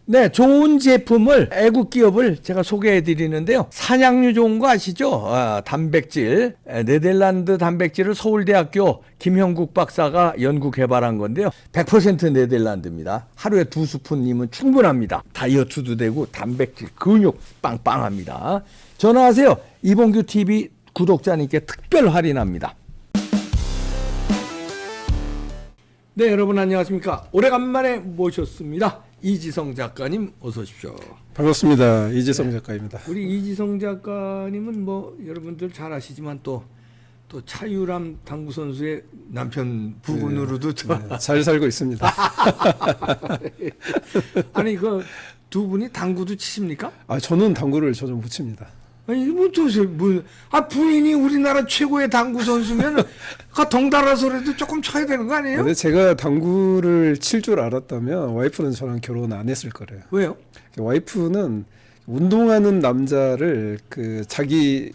네, 좋은 제품을 애국 기업을 제가 소개해 드리는데요. 사냥류 좋은 거 아시죠? 단백질. 네덜란드 단백질을 서울대학교 김형국 박사가 연구 개발한 건데요. 100% 네덜란드입니다. 하루에 2스푼이면 충분합니다. 다이어트도 되고 단백질, 근육 빵빵합니다. 전화하세요. 이봉규 TV 구독자님께 특별 할인합니다. 네, 여러분 안녕하십니까? 오래간만에 모셨습니다. 이지성 작가님 어서 오십시오. 반갑습니다. 이지성 작가입니다. 우리 이지성 작가님은 뭐 여러분들 잘 아시지만 또 차유람 당구 선수의 남편 부군으로도 네, 잘 살고 있습니다. 아니 그 두 분이 당구도 치십니까? 저는 당구를 전혀 못 칩니다. 아니 뭐 도대체 부인이 우리나라 최고의 당구 선수면 그 덩달아서라도 조금 쳐야 되는 거 아니에요? 근데 제가 당구를 칠 줄 알았다면 와이프는 저랑 결혼 안 했을 거래요. 왜요? 와이프는 운동하는 남자를 자기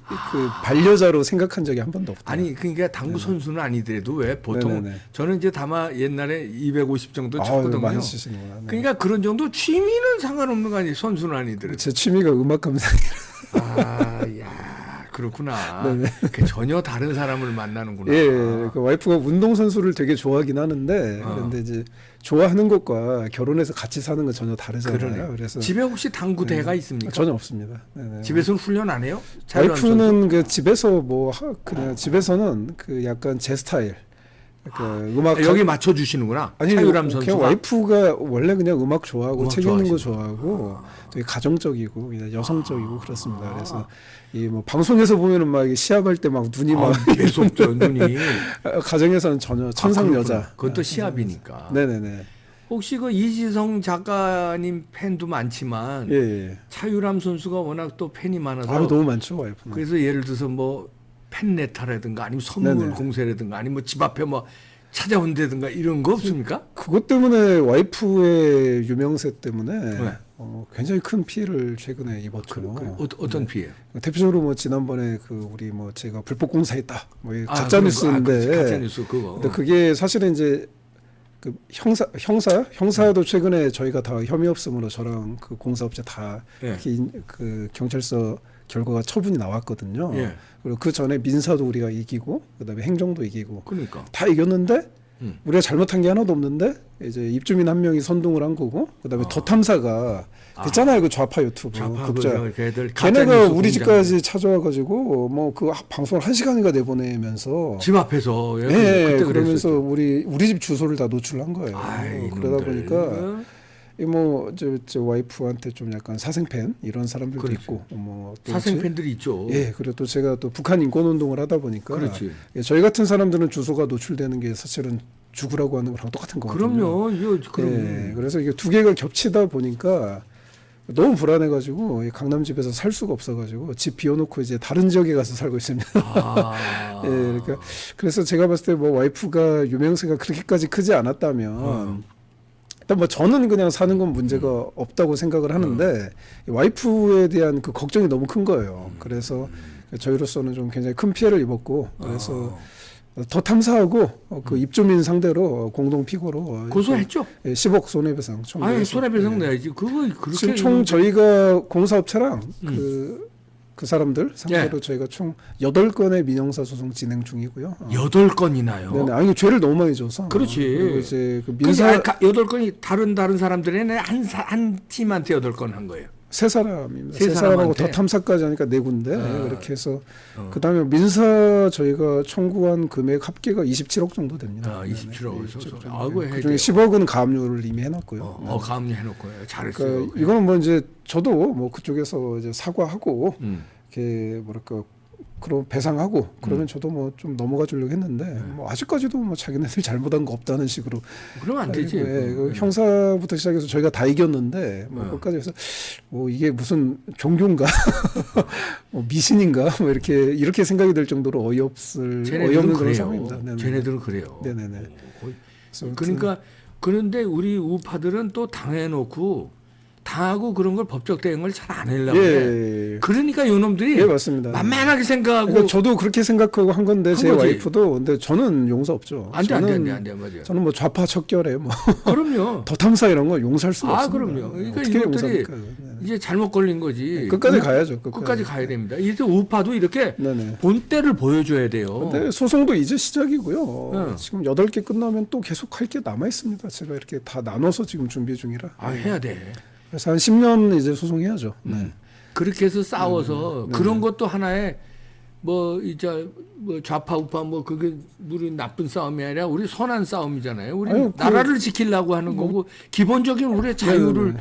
반려자로 생각한 적이 한 번도 없다. 아니 그러니까 당구 선수는 아니더라도 왜 보통 네네네. 저는 이제 다마 옛날에 250 정도 쳤거든요. 많이 치시는구나. 네. 그러니까 그런 정도 취미는 상관없는 거 아니에요. 선수는 아니더라도. 제 취미가 음악 감상이라. 야 그렇구나. 네네. 전혀 다른 사람을 만나는구나. 예, 와이프가 운동 선수를 되게 좋아하긴 하는데 그런데 이제 좋아하는 것과 결혼해서 같이 사는 건 전혀 다르잖아요. 그러네. 그래서 집에 혹시 당구대가 있습니까? 전혀 없습니다. 네네. 집에서는 훈련 안 해요? 와이프는 집에서 그냥 집에서는 약간 제 스타일. 음악 여기 맞춰 주시는구나. 아니 차유람 선수가. 그냥 와이프가 원래 그냥 음악 좋아하고 음악 책 읽는 거 좋아하시는. 좋아하고 되게 가정적이고 그냥 여성적이고 그렇습니다. 그래서 이 뭐 방송에서 보면은 막 시합할 때 막 눈이 막 계속 저 눈이. 가정에서는 전혀 천상 여자. 그건 또 시합이니까. 네네네. 혹시 그 이지성 작가님 팬도 많지만 예. 차유람 선수가 워낙 또 팬이 많아서 너무 많죠 와이프는. 그래서 예를 들어서 뭐 팬레타라든가 아니면 선물 네네. 공세라든가 아니면 뭐 집 앞에 뭐 찾아온다든가 이런 거 없습니까? 그것 때문에 와이프의 유명세 때문에 네. 굉장히 큰 피해를 최근에 입었죠. 어떤 피해요? 대표적으로 뭐 지난번에 우리 뭐 제가 불법 공사했다 뭐 가짜 그런 뉴스인데 거. 가짜 뉴스 그거. 근데 그게 사실은 이제 형사도 최근에 저희가 다 혐의 없음으로 저랑 공사업체 다 예. 경찰서 결과가 처분이 나왔거든요. 예. 그리고 그 전에 민사도 우리가 이기고 그다음에 행정도 이기고 그러니까. 다 이겼는데 우리가 잘못한 게 하나도 없는데 이제 입주민 한 명이 선동을 한 거고 그다음에 더 탐사가 됐잖아요. 그 좌파 유튜브 극자. 걔네가 우리 집까지 찾아와가지고 뭐 그 방송을 1시간인가 내보내면서 집 앞에서 네, 그때 그러면서 그랬었죠. 우리 집 주소를 다 노출한 거예요. 그러다 보니까 저 와이프한테 좀 약간 사생팬 이런 사람들도 그렇지. 있고 뭐 사생팬들이 있죠. 예, 그리고 또 제가 또 북한 인권 운동을 하다 보니까 그렇지. 저희 같은 사람들은 주소가 노출되는 게 사실은 죽으라고 하는 거랑 똑같은 거거든요. 그럼요. 예, 그래서 이게 두 개가 겹치다 보니까 너무 불안해가지고 강남집에서 살 수가 없어가지고 집 비워놓고 이제 다른 지역에 가서 살고 있습니다. 예, 그러니까 그래서 제가 봤을 때 뭐 와이프가 유명세가 그렇게까지 크지 않았다면 일단 뭐 저는 그냥 사는 건 문제가 없다고 생각을 하는데 와이프에 대한 그 걱정이 너무 큰 거예요. 그래서 저희로서는 좀 굉장히 큰 피해를 입었고 그래서 더 탐사하고 그 입주민 상대로 공동 피고로 고소했죠? 10억 손해배상 총. 아니 손해배상 내야지. 그거 그렇게 지금 총 저희가 공사업체랑 그 사람들 상대로 저희가 총 8건의 민형사 소송 진행 중이고요. 8건이나요? 네네. 아니 죄를 너무 많이 줘서. 그렇지. 그리고 이제 그 민사 8건이 다른 사람들이 한 팀한테 8건 한 거예요. 세 사람입니다. 세 세 사람하고 사람한테? 더 탐사까지 하니까 네 군데 그렇게 해서 그다음에 민사 저희가 청구한 금액 합계가 27억 정도 됩니다. 27억. 그 중에 10억은 가압류를 이미 해놨고요. 가압류 해놓고 잘했어요. 그러니까 이거는 뭐 이제 저도 뭐 그쪽에서 이제 사과하고 이렇게 뭐랄까 그런 배상하고 그러면 저도 뭐 좀 넘어가 주려고 했는데 뭐 아직까지도 뭐 자기네들 잘못한 거 없다는 식으로. 그러면 안 되지. 형사부터 시작해서 저희가 다 이겼는데 뭐 그것까지 해서 뭐 이게 무슨 종교인가 뭐 미신인가 뭐 이렇게 생각이 들 정도로 어이없는 그런 상황입니다. 네네. 쟤네들은 그래요. 네네네. 그러니까 그런데 우리 우파들은 또 당해놓고 당하고 그런 걸 법적 대응을 잘 안 하려고 예, 해. 예, 예. 그러니까 요놈들이 예, 맞습니다. 만만하게 생각하고 그러니까 저도 그렇게 생각하고 한 건데 한 제 거지. 와이프도 근데 저는 용서 없죠. 안 돼, 저는 맞아요. 저는 뭐 좌파 척결에 뭐 그럼요. 더 탐사 이런 거 용서할 수가 없습니다. 그럼요. 그러니까 어떻게 이것들이 용서합니까? 네. 이제 잘못 걸린 거지. 끝까지 가야죠. 끝까지 가야 됩니다. 이제 우파도 이렇게 네네. 본때를 보여줘야 돼요. 근데 소송도 이제 시작이고요. 네. 지금 8개 끝나면 또 계속 할 게 남아 있습니다. 제가 이렇게 다 나눠서 지금 준비 중이라. 해야 돼. 그래서 한 10년 이제 소송해야죠. 네. 그렇게 해서 싸워서 그런 것도 하나의 뭐 이제 뭐 좌파 우파 뭐 그게 우리 나쁜 싸움이 아니라 우리 선한 싸움이잖아요. 우리 아유, 나라를 지키려고 하는 거고 기본적인 우리의 자유를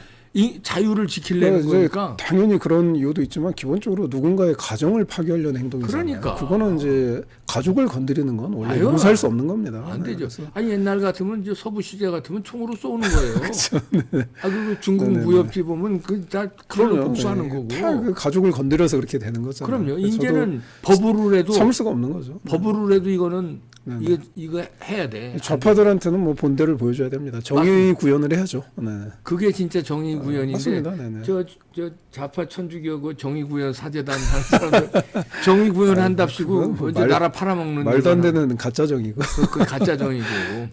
자유를 지키려는 이제 거니까. 당연히 그런 이유도 있지만 기본적으로 누군가의 가정을 파괴하려는 행동이잖아요. 그러니까. 그거는 이제 가족을 건드리는 건 원래 아유, 용서할 수 없는 겁니다. 안 되죠. 그래서 아니 옛날 같으면 이제 서부 시대 같으면 총으로 쏘는 거예요. 그렇죠. 네. 그리고 중국 네네네. 무협지 보면 그 다 칼로 그럼요. 복수하는 네. 거고. 다 그 가족을 건드려서 그렇게 되는 거잖아요. 그럼요. 그래서 이제는 법으로 해도 참을 수가 없는 거죠. 법으로 해도 이거는 네네. 이거 해야 돼. 좌파들한테는 뭐 본대를 보여줘야 됩니다. 정의 구현을 해야죠. 네. 그게 진짜 정의 구현인데. 맞습니다. 네네. 저 좌파 천주교고 정의 구현 사제단 하는 사람들 정의 구현 한답시고 그건 뭐 이제 나라 팔아먹는 말도 안 일만 되는 가짜 정이고. 그 가짜 정이고.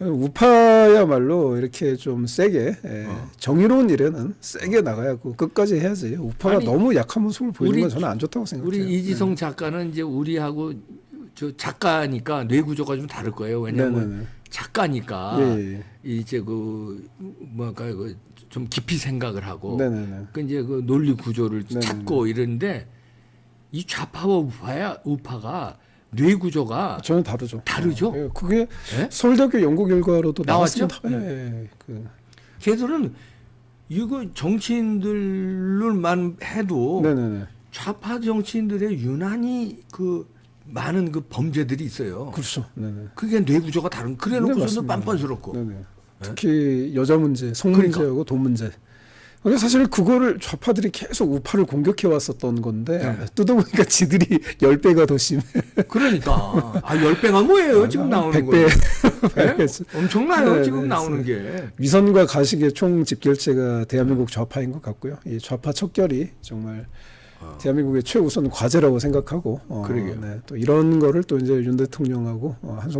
우파야말로 이렇게 좀 세게 정의로운 일에는 세게 나가야 하고 끝까지 해야지. 우파가 아니, 너무 약한 모습을 보이는 우리- 건 저는 안 좋다고 생각해요. 우리 이지성 작가는 이제 우리하고 저 작가니까 뇌 구조가 좀 다를 거예요. 왜냐하면 네네네. 작가니까 예, 예. 이제 그 뭐랄까 좀 깊이 생각을 하고 네네네. 그 이제 그 논리 구조를 네네네. 찾고 이러는데 이 좌파와 우파가 뇌 구조가 저는 다르죠. 다르죠? 예, 그게 예? 서울대학교 연구 결과로도 나왔죠? 나왔습니다. 예, 예. 걔들은 이거 정치인들만 해도 네네네. 좌파 정치인들의 유난히 그 많은 그 범죄들이 있어요. 그렇죠. 네네. 그게 뇌 구조가 다른. 네, 그래놓고서는 맞습니다. 빤빤스럽고. 네네. 특히 여자 문제, 성 그러니까. 문제하고 돈 문제. 근데 사실 그거를 좌파들이 계속 우파를 공격해 왔었던 건데 네. 뜯어보니까 지들이 10배가 더 심해. 그러니까 10배가 뭐예요 지금 나오는 거. 100배. 엄청나요 네, 지금 네, 나오는 네. 게. 위선과 가식의 총 집결체가 대한민국 좌파인 것 같고요. 이 좌파 척결이 정말 대한민국의 최우선 과제라고 생각하고 그러게요. 네, 또 이런 거를 또 이제 윤 대통령하고 한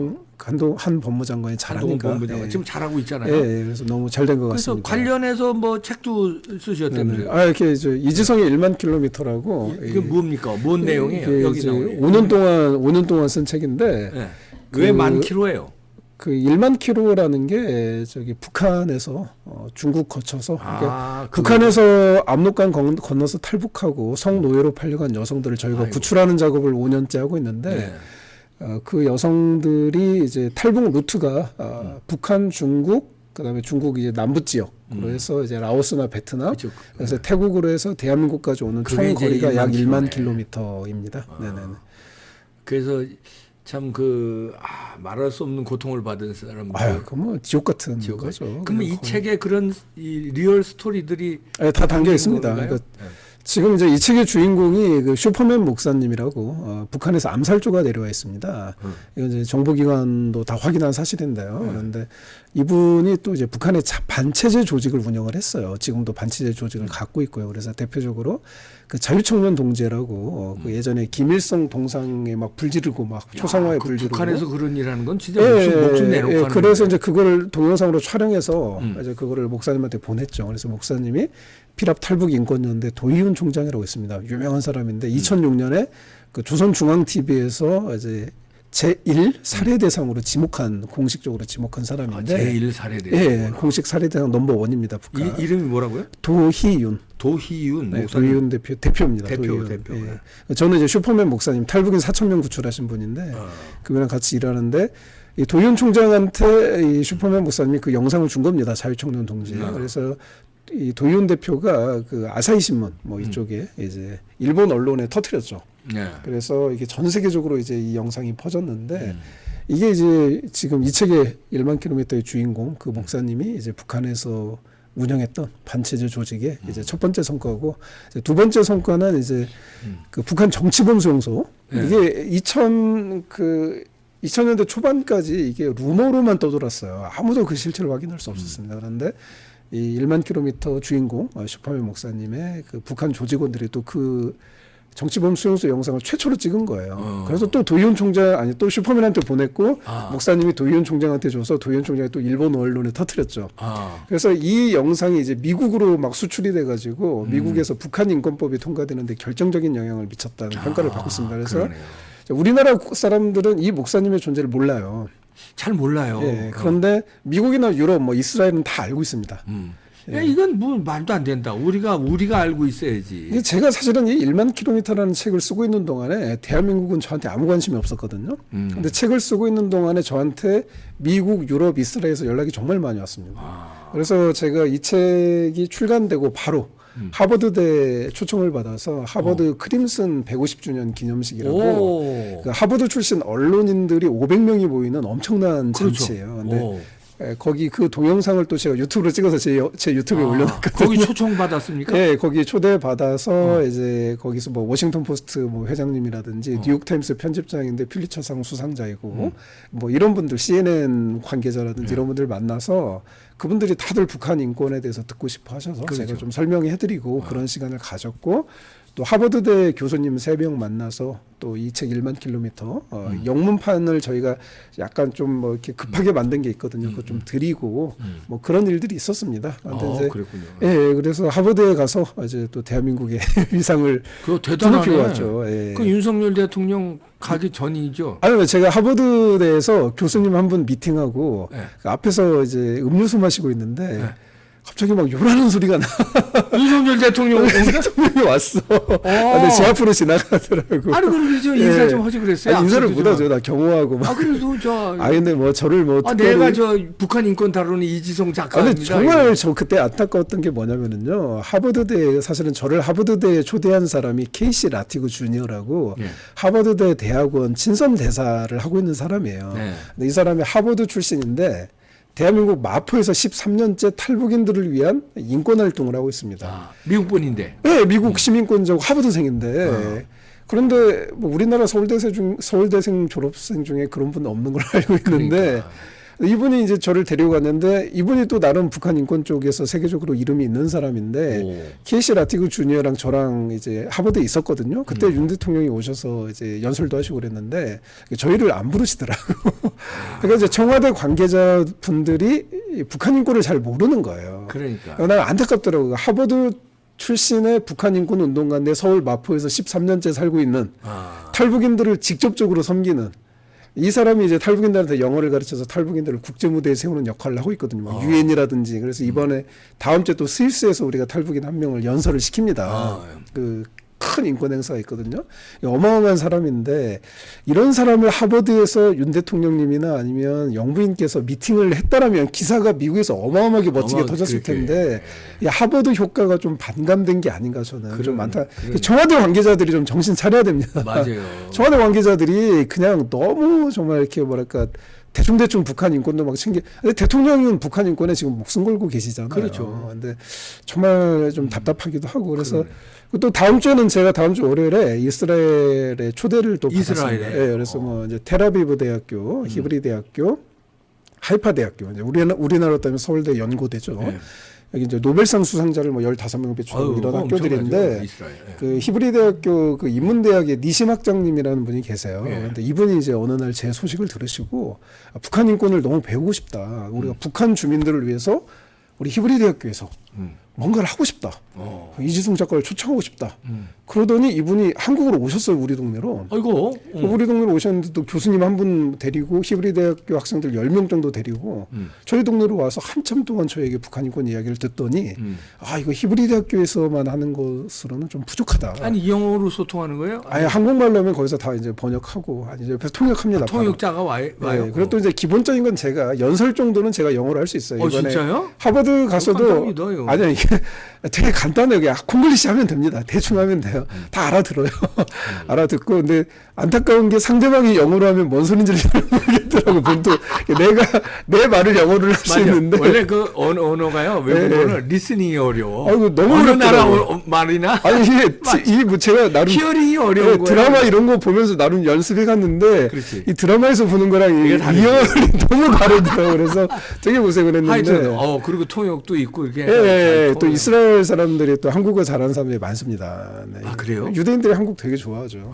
법무장관이 한동훈 잘하니까 법무장관 예. 지금 잘하고 있잖아요. 예, 그래서 너무 잘 된 것 그래서 같습니다. 관련해서 뭐 책도 쓰셨다면서요. 이렇게 이지성의 1만 킬로미터라고 이게 뭡니까? 뭔 내용이에요? 이게 여기 이제 나오는. 5년 동안 쓴 책인데 네. 그- 왜 만 킬로예요? 그 1만 킬로라는 게 저기 북한에서 중국 거쳐서 그러니까 북한에서 압록강 건너서 탈북하고 성노예로 팔려간 여성들을 저희가 아이고. 구출하는 작업을 5년째 하고 있는데 그 여성들이 이제 탈북 루트가 북한, 중국, 그다음에 중국 이제 남부 지역으로 해서 이제 라오스나 베트남, 그렇죠. 그래서 태국으로 해서 대한민국까지 오는 그게 총 이제 거리가 약 1만 1만 킬로미터입니다. 네네. 그래서 참 말할 수 없는 고통을 받은 사람들. 아유, 그 뭐 지옥 같은 지옥 거죠. 그러면 이 거의. 책에 그런 이 리얼 스토리들이 네, 다 담겨 있습니다. 건가요? 그러니까 지금 이제 이 책의 주인공이 그 슈퍼맨 목사님이라고 북한에서 암살조가 내려와 있습니다. 이건 이제 정보기관도 다 확인한 사실인데요. 그런데 이분이 또 이제 북한의 반체제 조직을 운영을 했어요. 지금도 반체제 조직을 갖고 있고요. 그래서 대표적으로 그 자유청년 동지라고 그 예전에 김일성 동상에 막 불지르고 막 초상화에 그 불지르고 북한에서 그런 일 하는 건 진짜 목숨 내놓고 하는 그래서 거예요. 이제 그걸 동영상으로 촬영해서 이제 그거를 목사님한테 보냈죠. 그래서 목사님이 피랍 탈북 인권연대 도희훈 총장이라고 있습니다. 유명한 사람인데 2006년에 그 조선중앙TV에서 이제 제1 살해 대상으로 공식적으로 지목한 사람인데 제1 살해대. 예, 공식 살해 대상 넘버 1입니다. 북한. 이름이 뭐라고요? 도희윤. 도희윤 네, 목사님. 도희윤 대표입니다. 대표. 도희윤. 예. 저는 이제 슈퍼맨 목사님 탈북인 4,000명 구출하신 분인데 그분이랑 같이 일하는데 이 도희윤 총장한테 이 슈퍼맨 목사님이 그 영상을 준 겁니다. 자유청년 동지. 그래서 이 도희윤 대표가 그 아사히 신문 뭐 이쪽에 이제 일본 언론에 터뜨렸죠. 네. 그래서 이게 전 세계적으로 이제 이 영상이 퍼졌는데 이게 이제 지금 이 책의 1만 킬로미터의 주인공 그 목사님이 이제 북한에서 운영했던 반체제 조직의 이제 첫 번째 성과고 이제 두 번째 성과는 이제 그 북한 정치범수용소 이게 2000년대 초반까지 이게 루머로만 떠돌았어요. 아무도 그 실체를 확인할 수 없었습니다. 그런데 이 1만 킬로미터 주인공 슈퍼맨 목사님의 그 북한 조직원들이 또 그 정치범 수용소 영상을 최초로 찍은 거예요. 그래서 또 도의원 총장 아니 또 슈퍼맨한테 보냈고 목사님이 도의원 총장한테 줘서 도의원 총장이 또 일본 언론에 터뜨렸죠. 그래서 이 영상이 이제 미국으로 막 수출이 돼가지고 미국에서 북한 인권법이 통과되는데 결정적인 영향을 미쳤다는 평가를 받고 있습니다. 그래서 그러네요. 우리나라 사람들은 이 목사님의 존재를 몰라요. 잘 몰라요. 예, 그런데 미국이나 유럽, 뭐 이스라엘은 다 알고 있습니다. 야, 이건 뭐 말도 안 된다. 우리가 알고 있어야지. 이게 제가 사실은 이 1만 킬로미터라는 책을 쓰고 있는 동안에 대한민국은 저한테 아무 관심이 없었거든요. 근데 책을 쓰고 있는 동안에 저한테 미국, 유럽, 이스라엘에서 연락이 정말 많이 왔습니다. 그래서 제가 이 책이 출간되고 바로 하버드대 초청을 받아서 하버드 크림슨 150주년 기념식이라고 그 하버드 출신 언론인들이 500명이 모이는 엄청난 잔치예요. 근데 거기 그 동영상을 또 제가 유튜브로 찍어서 제 유튜브에 올려놨거든요. 거기 초청 받았습니까? 네, 거기 초대 받아서 이제 거기서 뭐 워싱턴 포스트 뭐 회장님이라든지 뉴욕 타임스 편집장인데 퓰리처상 수상자이고 뭐 이런 분들 CNN 관계자라든지 이런 분들 만나서 그분들이 다들 북한 인권에 대해서 듣고 싶어 하셔서 그렇죠. 제가 좀 설명해드리고 그런 시간을 가졌고 또 하버드대 교수님 3명 만나서 또 이 책 1만 킬로미터 영문판을 저희가 약간 좀 뭐 이렇게 급하게 만든 게 있거든요. 그거 좀 드리고 뭐 그런 일들이 있었습니다. 근데 이제 그랬군요. 예, 그래서 하버드에 가서 이제 또 대한민국의 위상을 그거 대단하네. 드높이고 왔죠. 예. 그 윤석열 대통령 가기 전이죠. 아니, 제가 하버드대에서 교수님 한 분 미팅하고 그 앞에서 이제 음료수 마시고 있는데 갑자기 막 요라는 소리가 나. 윤석열 대통령 대통령이 왔어. 근데 제 앞으로 지나가더라고. 아니 그러면 저 인사 좀 하지 그랬어요. 아니, 인사를 악수도 못 좀 하죠. 나 경호하고 막. 그래도 저. 근데 뭐 저를 뭐. 특별히... 내가 저 북한 인권 다루는 이지성 작가입니다. 근데 정말 저 그때 안타까웠던 게 뭐냐면은요. 하버드대 사실은 저를 하버드대에 초대한 사람이 케이시 라티그 주니어라고 하버드대 대학원 친선 대사를 하고 있는 사람이에요. 근데 이 사람이 하버드 출신인데. 대한민국 마포에서 13년째 탈북인들을 위한 인권 활동을 하고 있습니다. 미국 분인데. 네, 미국 시민권자고 하버드생인데. 그런데 뭐 우리나라 서울대생 졸업생 중에 그런 분 없는 걸로 알고 있는데 그러니까. 이분이 이제 저를 데려갔는데 이분이 또 나름 북한 인권 쪽에서 세계적으로 이름이 있는 사람인데 케이시 라티그 주니어랑 저랑 이제 하버드에 있었거든요. 그때 윤 대통령이 오셔서 이제 연설도 하시고 그랬는데 저희를 안 부르시더라고. 그러니까 이제 청와대 관계자분들이 북한 인권을 잘 모르는 거예요. 그러니까. 난 안타깝더라고요. 하버드 출신의 북한 인권 운동가인데 서울 마포에서 13년째 살고 있는 탈북인들을 직접적으로 섬기는 이 사람이 이제 탈북인들한테 영어를 가르쳐서 탈북인들을 국제무대에 세우는 역할을 하고 있거든요. 유엔이라든지. 그래서 이번에 다음 주에 또 스위스에서 우리가 탈북인 한 명을 연설을 시킵니다. 그 큰 인권 행사가 있거든요. 어마어마한 사람인데 이런 사람을 하버드에서 윤 대통령님이나 아니면 영부인께서 미팅을 했다라면 기사가 미국에서 어마어마하게 멋지게 터졌을 텐데 이 하버드 효과가 좀 반감된 게 아닌가 저는 좀 많다. 청와대 관계자들이 좀 정신 차려야 됩니다. 맞아요. 청와대 관계자들이 그냥 너무 정말 이렇게 뭐랄까 대충 북한 인권도 막 근데 대통령은 북한 인권에 지금 목숨 걸고 계시잖아요. 그렇죠. 근데 정말 좀 답답하기도 하고 그래서 또 다음 주에는 제가 다음 주 월요일에 이스라엘에 초대를 또 받았습니다. 예, 그래서 뭐 이제 텔아비브 대학교, 히브리 대학교, 하이파 대학교, 이제 우리나라로 따면 서울대 연고대죠. 여기 이제 노벨상 수상자를 뭐 15명 배출하고 이런 학교들인데 그 히브리 대학교 그 인문대학의 니심 학장님이라는 분이 계세요. 근데 이분이 이제 어느 날 제 소식을 들으시고 북한 인권을 너무 배우고 싶다. 우리가 북한 주민들을 위해서 우리 히브리 대학교에서 뭔가를 하고 싶다. 이지승 작가를 초청하고 싶다. 그러더니 이분이 한국으로 오셨어요. 우리 동네로. 아이고. 우리 동네로 오셨는데 또 교수님 한 분 데리고 히브리 대학교 학생들 10명 정도 데리고 저희 동네로 와서 한참 동안 저에게 북한 인권 이야기를 듣더니 이거 히브리 대학교에서만 하는 것으로는 좀 부족하다. 아니 영어로 소통하는 거예요? 아니 한국말로 하면 거기서 다 이제 번역하고 아니 옆에서 통역합니다. 통역자가 와요. 네, 그리고 또 이제 기본적인 건 제가 연설 정도는 제가 영어로 할 수 있어요. 이번에 진짜요? 하버드 가서도 아니 이게 되게 간단해요. 그냥 콩글리시 하면 됩니다. 대충 하면 돼요. 다 알아들어요. 알아듣고 근데 안타까운 게 상대방이 영어로 하면 뭔 소린지를 잘 모르겠더라고요. 하시더라고. 본토 내가 내 말을 영어를 할 수 있는데 원래 그 언어가요 외국어는 리스닝이 어려워. 아이고, 너무 어느 나라 어렵더라고요. 말이나 아니 이게 뭐 제가 나름 히어링이 어려운 거야. 드라마 이런 거 보면서 나름 연습해 갔는데 그렇지. 이 드라마에서 보는 거랑 이 이게 다르지. 리얼이 너무 다르더라고요. 그래서 되게 고생을 했는데. 하여튼 그리고 통역도 있고 이렇게. 또 이스라엘 사람들이 또 한국어 잘하는 사람들이 많습니다. 네. 아, 그래요? 유대인들이 한국 되게 좋아하죠.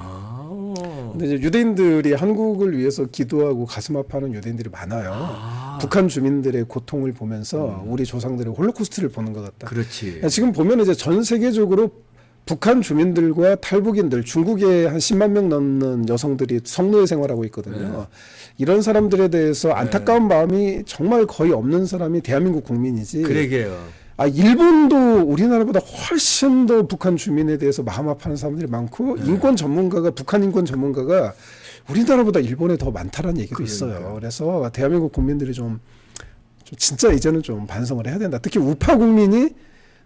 근데 이제 유대인들이 한국을 위해서 기도하고 가슴 아파하는 유대인들이 많아요. 북한 주민들의 고통을 보면서 우리 조상들의 홀로코스트를 보는 것 같다. 그렇지. 지금 보면 이제 전 세계적으로 북한 주민들과 탈북인들, 중국에 한 10만 명 넘는 여성들이 성노예 생활하고 있거든요. 이런 사람들에 대해서 안타까운 마음이 정말 거의 없는 사람이 대한민국 국민이지. 그러게요. 일본도 우리나라보다 훨씬 더 북한 주민에 대해서 마음 아파하는 사람들이 많고 인권 전문가가 북한 인권 전문가가 우리나라보다 일본에 더 많다라는 얘기도 있어요. 그래서 대한민국 국민들이 좀 진짜 이제는 좀 반성을 해야 된다. 특히 우파 국민이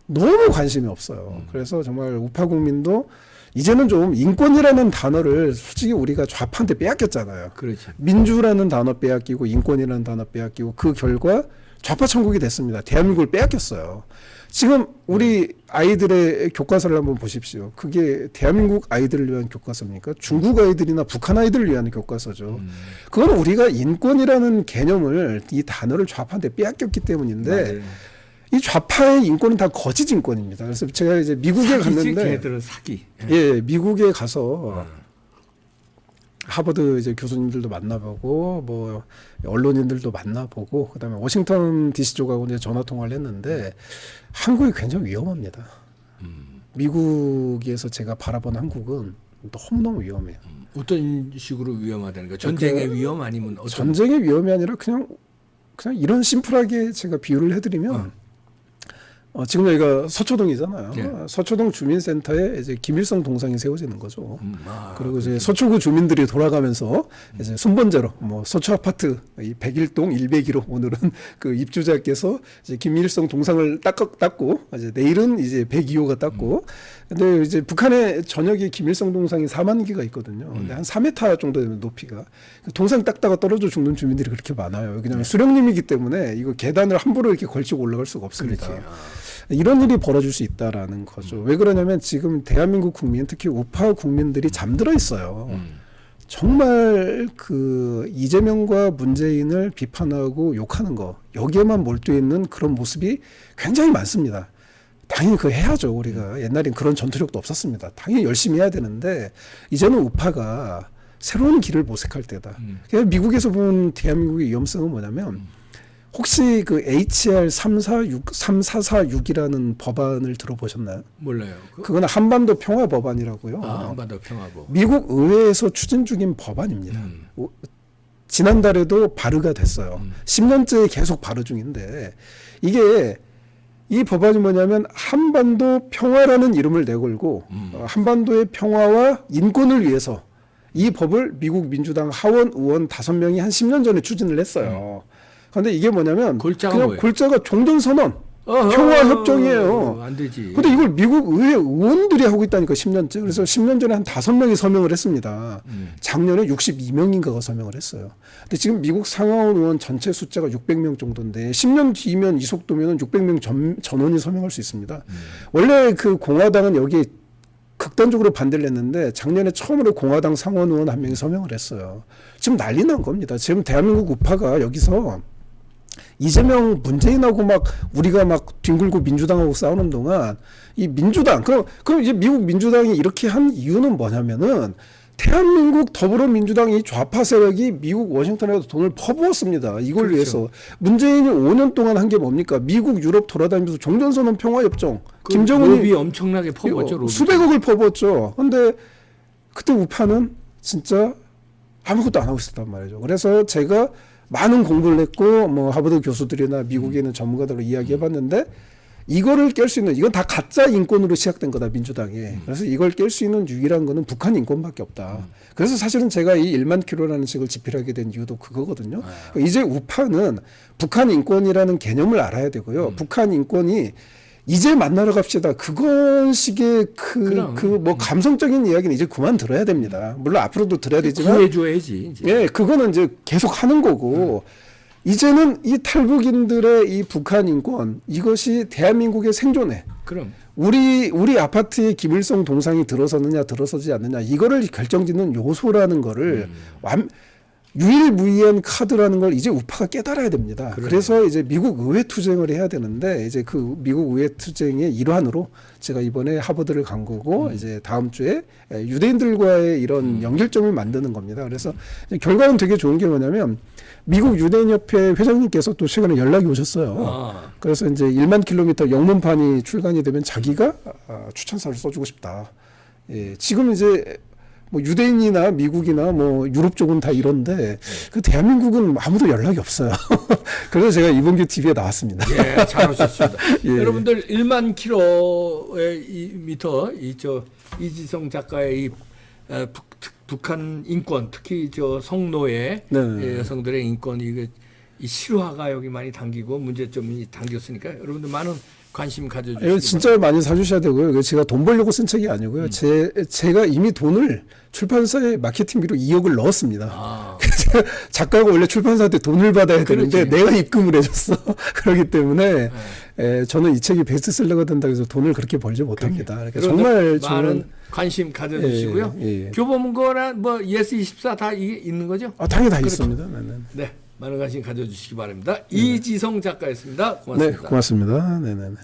너무 관심이 없어요. 그래서 정말 우파 국민도 이제는 좀 인권이라는 단어를 솔직히 우리가 좌파한테 빼앗겼잖아요. 그렇죠. 민주라는 단어 빼앗기고 인권이라는 단어 빼앗기고 그 결과 좌파 천국이 됐습니다. 대한민국을 빼앗겼어요. 지금 우리 아이들의 교과서를 한번 보십시오. 그게 대한민국 아이들을 위한 교과서입니까? 중국 아이들이나 북한 아이들을 위한 교과서죠. 그건 우리가 인권이라는 개념을 이 단어를 좌파한테 빼앗겼기 때문인데 맞아요. 이 좌파의 인권은 다 거짓 인권입니다. 그래서 제가 이제 미국에 갔는데 걔들은 사기. 예, 미국에 가서 하버드 이제 교수님들도 만나보고 뭐 언론인들도 만나보고 그다음에 워싱턴 DC 쪽하고 이제 전화 통화를 했는데 한국이 굉장히 위험합니다. 미국에서 제가 바라본 한국은 너무너무 위험해요. 어떤 식으로 위험하다는 거? 전쟁의 위험 아니면 어떤? 전쟁의 위험이 아니라 그냥 이런 심플하게 제가 비유를 해드리면 지금 여기가 서초동이잖아요. 예. 서초동 주민센터에 이제 김일성 동상이 세워지는 거죠. 그리고 이제 그렇죠. 서초구 주민들이 돌아가면서 이제 순번제로 뭐 서초 아파트 101동 101호 오늘은 그 입주자께서 이제 김일성 동상을 닦고 이제 내일은 이제 102호가 닦고 근데 이제 북한의 전역에 김일성 동상이 4만 개가 있거든요. 근데 한 4m 정도 되는 높이가 동상 닦다가 떨어져 죽는 주민들이 그렇게 많아요. 왜냐하면 수령님이기 때문에 이거 계단을 함부로 이렇게 걸치고 올라갈 수가 없습니다. 그렇지. 이런 일이 벌어질 수 있다라는 거죠. 왜 그러냐면 지금 대한민국 국민, 특히 우파 국민들이 잠들어 있어요. 정말 그 이재명과 문재인을 비판하고 욕하는 거 여기에만 몰두해 있는 그런 모습이 굉장히 많습니다. 당연히 그거 해야죠. 우리가 옛날엔 그런 전투력도 없었습니다. 당연히 열심히 해야 되는데 이제는 우파가 새로운 길을 모색할 때다. 그래서 미국에서 본 대한민국의 위험성은 뭐냐면 혹시 그 HR 3446이라는 법안을 들어보셨나요? 몰라요. 그건 한반도 평화 법안이라고요. 한반도 평화법. 미국 의회에서 추진 중인 법안입니다. 지난달에도 발의가 됐어요. 10년째 계속 발의 중인데 이게 이 법안이 뭐냐면 한반도 평화라는 이름을 내걸고 한반도의 평화와 인권을 위해서 이 법을 미국 민주당 하원 의원 5명이 한 10년 전에 추진을 했어요. 그런데 이게 뭐냐면 골자가 그냥 뭐예요? 골자가 종전선언, 평화협정이에요. 안 되지. 근데 이걸 미국 의회 의원들이 하고 있다니까 10년째. 그래서 10년 전에 한 5명이 서명을 했습니다. 작년에 62명인가가 서명을 했어요. 근데 지금 미국 상하원 의원 전체 숫자가 600명 정도인데 10년 뒤면 이 속도면 600명 전원이 서명할 수 있습니다. 원래 그 공화당은 여기에 극단적으로 반대를 했는데 작년에 처음으로 공화당 상원 의원 한 명이 서명을 했어요. 지금 난리 난 겁니다. 지금 대한민국 우파가 여기서 이재명 문재인하고 막 우리가 막 뒹굴고 민주당하고 싸우는 동안 이 민주당 그럼 이제 미국 민주당이 이렇게 한 이유는 뭐냐면은 대한민국 더불어민주당 이 좌파 세력이 미국 워싱턴에서 돈을 퍼부었습니다. 이걸 그렇죠. 위해서 문재인이 5년 동안 한 게 뭡니까? 미국 유럽 돌아다니면서 종전선언 평화협정 김정은이 로비 엄청나게 퍼부었죠. 로비. 수백억을 퍼부었죠. 근데 그때 우파는 진짜 아무것도 안 하고 있었단 말이죠. 그래서 제가 많은 공부를 했고 뭐 하버드 교수들이나 미국에 있는 전문가들로 이야기해봤는데 이거를 깰 수 있는 이건 다 가짜 인권으로 시작된 거다 민주당이. 그래서 이걸 깰 수 있는 유일한 거는 북한 인권밖에 없다. 그래서 사실은 제가 이 1만 킬로라는 책을 집필하게 된 이유도 그거거든요. 이제 우파는 북한 인권이라는 개념을 알아야 되고요. 북한 인권이 이제 만나러 갑시다. 그건 식의 그럼. 그 뭐 감성적인 이야기는 이제 그만 들어야 됩니다. 물론 앞으로도 들어야 되지만 구해줘야지. 이제. 예, 그거는 이제 계속 하는 거고 이제는 이 탈북인들의 이 북한 인권 이것이 대한민국의 생존에 그럼. 우리 아파트에 김일성 동상이 들어서느냐 들어서지 않느냐 이거를 결정짓는 요소라는 거를 유일무이한 카드라는 걸 이제 우파가 깨달아야 됩니다. 그래요. 그래서 이제 미국 의회 투쟁을 해야 되는데 이제 그 미국 의회 투쟁의 일환으로 제가 이번에 하버드를 간 거고 이제 다음 주에 유대인들과의 이런 연결점을 만드는 겁니다. 그래서 결과는 되게 좋은 게 뭐냐면 미국 유대인협회 회장님께서 또 최근에 연락이 오셨어요. 그래서 이제 1만 킬로미터 영문판이 출간이 되면 자기가 추천사를 써주고 싶다. 예, 지금 이제 뭐 유대인이나 미국이나 뭐 유럽 쪽은 다 이런데 그 대한민국은 아무도 연락이 없어요. 그래서 제가 이범규 TV에 나왔습니다. 예, 잘 오셨습니다. 예. 여러분들 1만 킬로미터 이지성 작가의 이 북한 인권, 특히 저 성노예 네. 여성들의 인권 이 실화가 여기 많이 담기고 문제점이 담겼으니까 여러분들 많은 관심 이거 가져주시기 진짜 많이 사주셔야 되고요. 이거 제가 돈 벌려고 쓴 책이 아니고요. 제가 이미 돈을 출판사에 마케팅비로 2억을 넣었습니다. 그래서 작가가 원래 출판사한테 돈을 받아야 되는데 그렇지. 내가 입금을 해줬어. 그렇기 때문에 저는 이 책이 베스트셀러가 된다고 해서 돈을 그렇게 벌지 못합니다. 그러니까 정말 많은 관심 가져주시고요. 예. 교보문고나 뭐 예스24 다 이게 있는 거죠? 당연히 다 그렇죠. 있습니다. 네. 네, 많은 관심 가져주시기 바랍니다. 이지성 작가였습니다. 고맙습니다. 네, 고맙습니다. 네네네.